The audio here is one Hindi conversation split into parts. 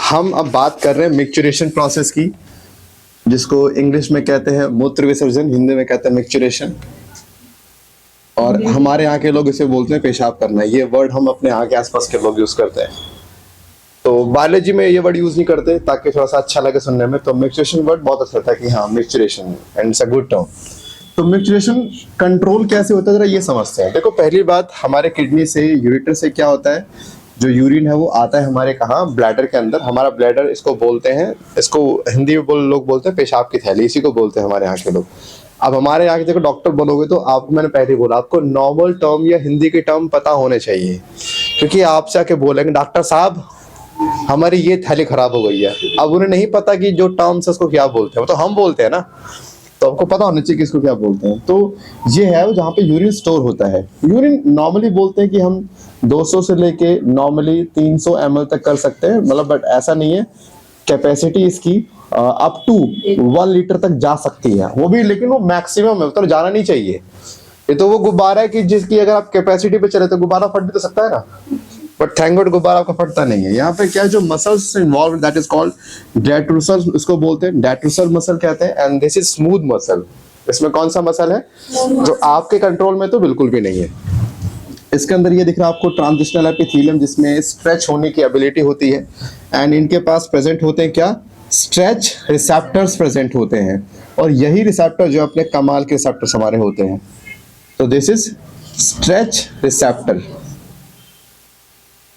हम अब बात कर रहे हैं मिक्चुरेशन प्रोसेस की, जिसको इंग्लिश में कहते हैं मूत्र विसर्जन, हिंदी में कहते हैं मिक्चुरेशन, और हमारे यहाँ के लोग इसे बोलते हैं पेशाब करना। ये वर्ड हम अपने यहाँ के आसपास के लोग यूज करते हैं, तो बायोलॉजी में ये वर्ड यूज नहीं करते ताकि थोड़ा सा अच्छा लगे सुनने में। तो मिक्चुरेशन वर्ड बहुत अच्छा था कि हाँ micturition, and it's a good term. तो मिक्चुरेशन कंट्रोल कैसे होता है जरा ये समझते हैं। देखो, पहली बात, हमारे किडनी से, यूरेटर से क्या होता है, जो यूरिन है वो आता है हमारे कहाँ, ब्लैडर के अंदर। हमारा ब्लैडर, इसको बोलते हैं, इसको हिंदी में लोग बोलते हैं पेशाब की थैली, इसी को बोलते हैं हमारे यहाँ के लोग। अब हमारे यहाँ के देखो डॉक्टर बनोगे तो आपको, मैंने पहले ही बोला, आपको नॉर्मल टर्म या हिंदी के टर्म पता होने चाहिए, क्योंकि आपसे आके बोलेंगे डॉक्टर साहब हमारी ये थैली खराब हो गई है। अब उन्हें नहीं पता कि जो टर्म्स है उसको क्या बोलते हैं, तो हम बोलते हैं ना, तो आपको पता होना चाहिए कि इसको क्या बोलते हैं। तो ये है वो जहाँ पे यूरिन स्टोर होता है। यूरिन नॉर्मली बोलते हैं कि हम 200 से लेके नॉर्मली 300 ml तक कर सकते हैं, मतलब, बट ऐसा नहीं है। कैपेसिटी इसकी अप टू 1 लीटर तक जा सकती है, वो भी, लेकिन वो मैक्सिमम है, तो जाना नहीं चाहिए। ये तो वो गुब्बारा है कि जिसकी अगर आप कैपेसिटी पे चले तो गुब्बारा फट भी तो सकता है ना, बट थैंक गॉड गुब्बारा आपका फटता नहीं है। यहाँ पे क्या है, जो muscles involve, that is called detrusor, इसको बोलते हैं डेट्रूसर मसल कहते हैं, and this is smooth muscle. इसमें कौन सा मसल है जो आपके कंट्रोल में तो बिल्कुल भी नहीं है। इसके अंदर ये दिख रहा है आपको ट्रांजिशनल एपिथेलियम, जिसमें स्ट्रेच होने की एबिलिटी होती है, एंड इनके पास प्रेजेंट होते हैं क्या, स्ट्रेच रिसेप्टर्स प्रेजेंट होते हैं, और यही रिसेप्टर जो अपने कमाल के रिसेप्टर्स हमारे होते हैं। तो दिस इज स्ट्रेच रिसेप्टर।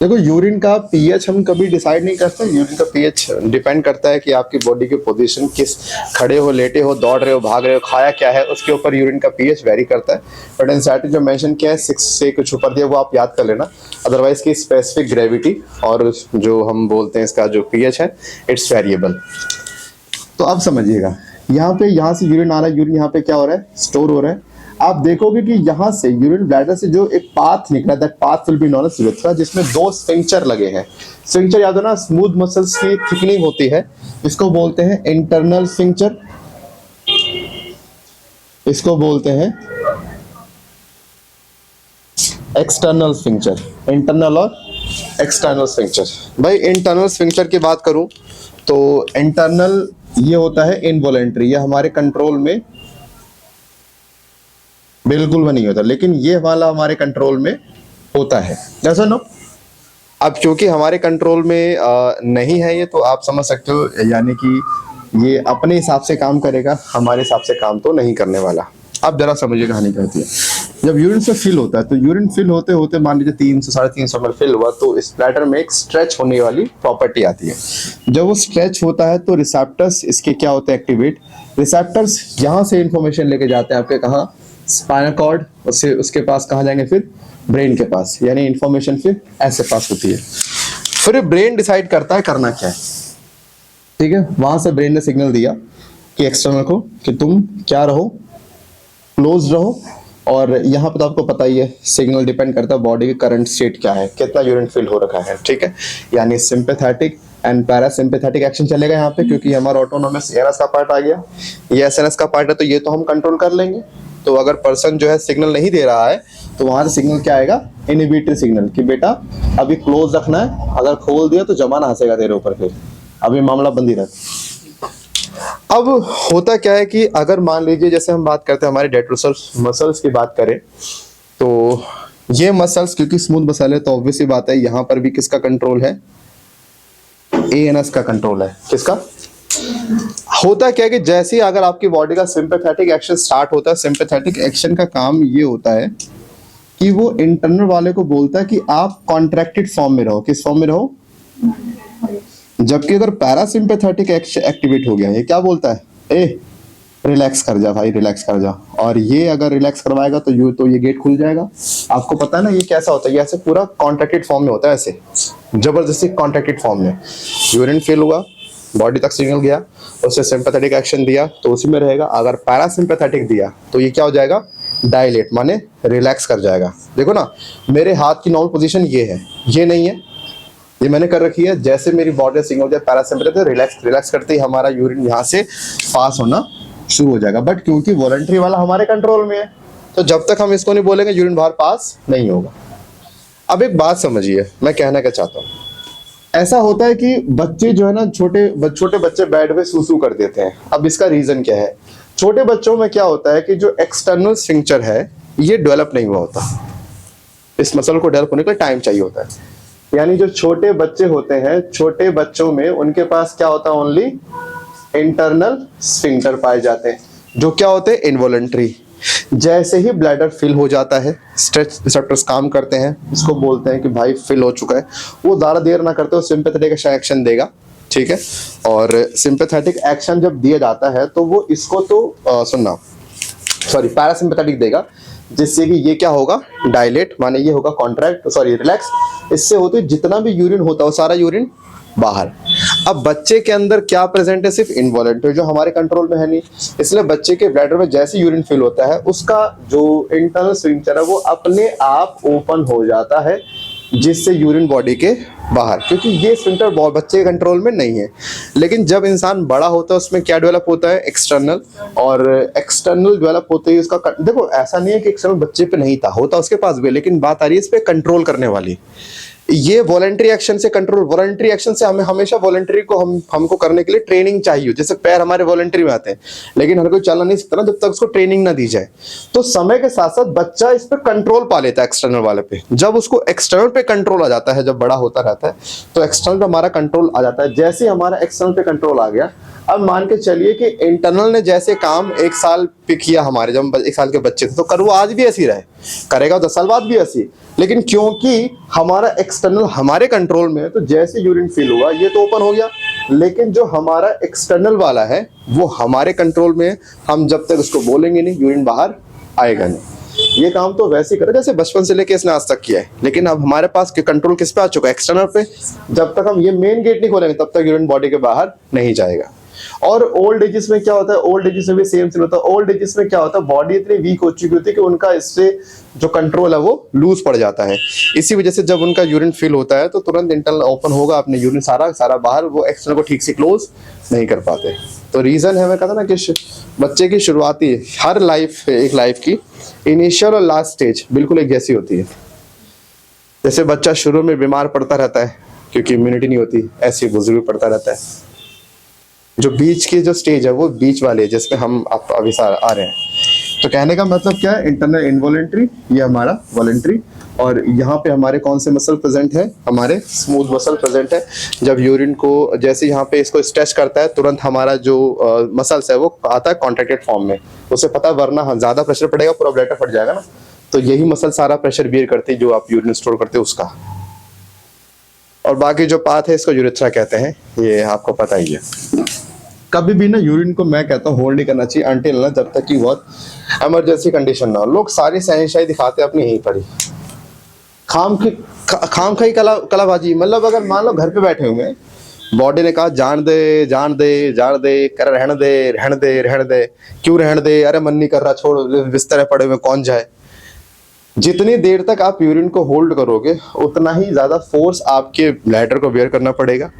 देखो, यूरिन का पीएच हम कभी डिसाइड नहीं करते। यूरिन का पीएच डिपेंड करता है कि आपकी बॉडी की पोजीशन किस, खड़े हो, लेटे हो, दौड़ रहे हो, भाग रहे हो, खाया क्या है, उसके ऊपर यूरिन का पीएच वेरी करता है। बट एनसीईआरटी जो मेंशन किया है 6 से कुछ ऊपर दिया, वो आप याद कर लेना। अदरवाइज की स्पेसिफिक ग्रेविटी और जो हम बोलते हैं इसका जो पीएच है, इट्स वेरिएबल। तो अब समझिएगा, यहाँ पे, यहाँ से यूरिन आ रहा है, यूरिन यहाँ पे क्या हो रहा है, स्टोर हो रहा है। आप देखोगे कि यहाँ से यूरिन ब्लैडर से जो एक पाथ निकला, that path will be known as urethra, जिसमें 2 स्फिंक्टर लगे हैं। स्फिंक्टर याद हो ना, स्मूथ मसल्स की थिकनिंग होती है, इसको बोलते हैं इंटरनल स्फिंक्टर, इसको बोलते हैं एक्सटर्नल स्फिंक्टर। इंटरनल और एक्सटर्नल स्फिंक्टर। भाई इंटरनल स्फिंक्टर की बात करूं तो इंटरनल ये होता है इनवॉलेंट्री, ये हमारे कंट्रोल में बिल्कुल भी नहीं होता, लेकिन ये वाला हमारे कंट्रोल में होता है, जैसा नो। अब क्योंकि हमारे कंट्रोल में नहीं है ये, तो आप समझ सकते हो, यानी कि ये अपने हिसाब से काम करेगा, हमारे हिसाब से काम तो नहीं करने वाला। अब जरा समझिए कहानी क्या होती है। जब यूरिन से फिल होता है, तो यूरिन फिल होते होते मान लीजिए 300 350 ml फिल हुआ, तो इस ब्लैडर में एक स्ट्रेच होने वाली प्रॉपर्टी आती है। जब वो स्ट्रेच होता है तो रिसेप्टर्स इसके क्या होते हैं, एक्टिवेट। रिसेप्टर्स यहाँ से इंफॉर्मेशन लेके जाते हैं आपके कहाँ, स्पाइनल कॉर्ड, उससे उसके पास कहाँ जाएंगे, फिर ब्रेन के पास, यानी इंफॉर्मेशन फिर ऐसे पास होती है। फिर ब्रेन डिसाइड करता है करना क्या है, ठीक है। वहां से ब्रेन ने सिग्नल दिया कि एक्सटर्नल को कि तुम क्या रहो, क्लोज रहो, और यहाँ पे तो आपको पता ही है सिग्नल डिपेंड करता है बॉडी की करंट स्टेट क्या है, कितना यूरिन फिल हो रखा है, ठीक है। यानी सिंपैथेटिक एंड पैरासिम्पैथेटिक एक्शन चलेगा यहाँ पे, क्योंकि हमारा ऑटोनोमस एएनएस का पार्ट आ गया, ये एसएनएस का पार्ट है, तो ये तो हम कंट्रोल कर लेंगे। तो अगर पर्सन जो है सिग्नल नहीं दे रहा है, तो वहां से सिग्नल क्या आएगा, इनहिबिटरी सिग्नल, कि बेटा अभी क्लोज रखना है, अगर खोल दिया तो जमाना हंसेगा तेरे ऊपर, फिर अभी मामला बंद ही रख। अब होता क्या है कि अगर मान लीजिए, जैसे हम बात करते हैं हमारे डेट्रोसर मसल्स की बात करें, तो ये मसल्स क्योंकि स्मूथ मसल है, तो ऑब्वियसली बात है यहाँ पर भी किसका कंट्रोल है, एएनएस का कंट्रोल है। किसका? होता क्या है कि जैसे ही अगर आपकी बॉडी का सिंपैथेटिक एक्शन स्टार्ट होता है, सिंपैथेटिक एक्शन का काम ये होता है कि वो इंटरनल वाले को बोलता है कि आप कॉन्ट्रैक्टेड फॉर्म में रहो। किस फॉर्म में रहो? जबकि अगर पैरासिम्पैथेटिक एक्टिवेट हो गया, ये क्या बोलता है, ए रिलैक्स कर जा भाई, रिलैक्स कर जा। और ये अगर रिलैक्स करवाएगा तो ये गेट खुल जाएगा। आपको पता है ना ये कैसा होता है, ये ऐसे पूरा कॉन्ट्रैक्टेड फॉर्म में होता है, ऐसे जबरदस्ती कॉन्ट्रैक्टेड फॉर्म में। यूरिन फिल हुआ, बॉडी तक सिग्नल गया, उससे सिंपैथेटिक एक्शन दिया तो उसी में रहेगा। अगर पैरासिम्पैथेटिक दिया तो ये क्या हो जाएगा, डायलेट, माने रिलैक्स कर जाएगा। देखो ना, मेरे हाथ की नॉर्मल पोजीशन ये है, ये नहीं है, ये मैंने कर रखी है। जैसे मेरी बॉडी सिग्नल जाए पैरासिम्पैथेटिक, रिलैक्स करते ही हमारा यूरिन यहाँ से पास होना शुरू हो जाएगा। बट क्योंकि वॉलंटरी वाला हमारे कंट्रोल में है, तो जब तक हम इसको नहीं बोलेंगे यूरिन बाहर पास नहीं होगा। अब एक बात समझिए, मैं कहना क्या चाहता हूँ, ऐसा होता है कि बच्चे जो है ना, छोटे बच्चे बेड पे सूसू कर देते हैं। अब इसका रीजन क्या है? छोटे बच्चों में क्या होता है कि जो एक्सटर्नल स्फिंक्टर है ये डेवलप नहीं हुआ होता। इस मसल को डेवलप होने के लिए टाइम चाहिए होता है। यानी जो छोटे बच्चे होते हैं, छोटे बच्चों में उनके पास क्या होता है? ओनली इंटरनल स्फिंक्टर पाए जाते हैं, जो क्या होते हैं? इनवॉलंटरी। जैसे ही ब्लैडर फिल हो जाता है, स्ट्रेच रिसेप्टर्स काम करते हैं, इसको बोलते हैं कि भाई फिल हो चुका है, वो ज्यादा देर ना करते हो सिंपैथेटिक एक्शन देगा, ठीक है। और सिंपैथेटिक एक्शन जब दिया जाता है तो वो इसको तो सुनना, सॉरी, पैरासिम्पैथेटिक देगा, जिससे कि ये क्या होगा? डायलेट, माने ये होगा कॉन्ट्रैक्ट, सॉरी रिलैक्स। इससे होते जितना भी यूरिन होता है वो सारा यूरिन बाहर। अब बच्चे के अंदर क्या प्रेजेंट है? सिर्फ इनवॉलंटरी, जो हमारे कंट्रोल में है नहीं। इसलिए बच्चे के ब्लैडर में जैसे यूरिन फिल होता है, उसका जो इंटरनल स्फिंक्टर है वो अपने आप ओपन हो जाता है, जिससे यूरिन बॉडी के बाहर, क्योंकि ये स्फिंक्टर बच्चे के कंट्रोल में नहीं है। लेकिन जब इंसान बड़ा होता है उसमें क्या डेवलप होता है? एक्सटर्नल। और एक्सटर्नल डेवलप होते ही उसका देखो, ऐसा नहीं है कि एक्सटर्नल बच्चे पे नहीं था, होता उसके पास भी, लेकिन बात आ रही है इस पे कंट्रोल करने वाली। ये वॉलंटरी एक्शन से कंट्रोल, वॉलंटरी एक्शन से हमें हमेशा वॉलंटरी को हमको करने के लिए ट्रेनिंग चाहिए। जैसे पैर हमारे वॉलंटरी में आते हैं, लेकिन हर कोई चलना नहीं सकता ना जब तक उसको ट्रेनिंग ना दी जाए। तो समय के साथ साथ बच्चा इस पे कंट्रोल पा लेता है एक्सटर्नल वाले पे। जब उसको एक्सटर्नल पे कंट्रोल आ जाता है, जब बड़ा होता रहता है, तो एक्सटर्नल पे हमारा कंट्रोल आ जाता है। जैसे ही हमारा एक्सटर्नल पे कंट्रोल आ गया, अब मान के चलिए कि इंटरनल ने जैसे काम 1 साल पे किया हमारे, जब हम 1 साल के बच्चे थे, तो कर वो आज भी ऐसी रहे, करेगा 10 साल बाद भी ऐसी। लेकिन क्योंकि हमारा एक्सटर्नल हमारे कंट्रोल में है, तो जैसे यूरिन फिल हुआ ये तो ओपन हो गया। लेकिन जो हमारा एक्सटर्नल वाला है वो हमारे कंट्रोल में है, हम जब तक उसको बोलेंगे नहीं यूरिन बाहर आएगा नहीं। ये काम तो वैसे ही करे जैसे बचपन से लेके इसने आज तक किया है। लेकिन अब हमारे पास कंट्रोल किस पे आ चुका है? एक्सटर्नल पे। जब तक हम ये मेन गेट नहीं खोलेंगे तब तक यूरिन बॉडी के बाहर नहीं जाएगा। और ओल्ड एजेस में क्या होता है? ओल्ड एजेस में भी सेम सीन होता है। ओल्ड एजेस में क्या होता है? बॉडी इतनी वीक हो चुकी होती है कि उनका इससे जो कंट्रोल है वो लूज पड़ जाता है। इसी वजह से जब उनका यूरिन फिल होता है तो तुरंत इंटरनल ओपन होगा, अपने यूरिन सारा बाहर, वो एक्सटर्नल को ठीक से क्लोज नहीं कर पाते। तो रीजन है, मैं कहता ना कि बच्चे की शुरुआती हर लाइफ की इनिशियल और लास्ट स्टेज बिल्कुल एक जैसी होती है। जैसे बच्चा शुरू में बीमार पड़ता रहता है क्योंकि इम्यूनिटी नहीं होती, ऐसे बुजुर्ग पड़ता रहता है। जो बीच की जो स्टेज है वो बीच वाले है, जिसमें हम अभी आ रहे हैं। तो कहने का मतलब क्या है? इंटरनल इनवॉलंटरी, ये हमारा वॉलंटरी। और यहाँ पे हमारे कौन से मसल प्रेजेंट है? हमारे स्मूथ मसल प्रेजेंट है। जब यूरिन को जैसे यहाँ पे इसको स्ट्रेच करता है, तुरंत हमारा जो मसल्स है वो आता है कॉन्ट्रैक्टेड फॉर्म में। उसे पता है वरना ज्यादा प्रेशर पड़ेगा, पूरा ब्लैडर फट जाएगा ना। तो यही मसल सारा प्रेशर बियर करती है जो आप यूरिन स्टोर करते हो उसका। और बाकी जो पाथ है इसको यूरेथ्रा कहते हैं, ये आपको पता ही है। कभी भी ना यूरिन को मैं कहता हूँ होल्ड नहीं करना चाहिए अनटिल ना, जब तक कि बहुत इमरजेंसी कंडीशन ना हो। लोग सारी सहनशाही दिखाते हैं अपनी यहीं पर ही, खाम खाई कलाबाजी। मतलब अगर मान लो घर पे बैठे हुए, बॉडी ने कहा जान दे जान दे जान दे, कर रहने दे रहने दे रहने दे, क्यों रहने दे, अरे मन नहीं कर रहा, छोड़, बिस्तर पड़े हुए कौन जाए। जितनी देर तक आप यूरिन को होल्ड करोगे उतना ही ज्यादा फोर्स आपके ब्लैडर को बेयर करना पड़ेगा।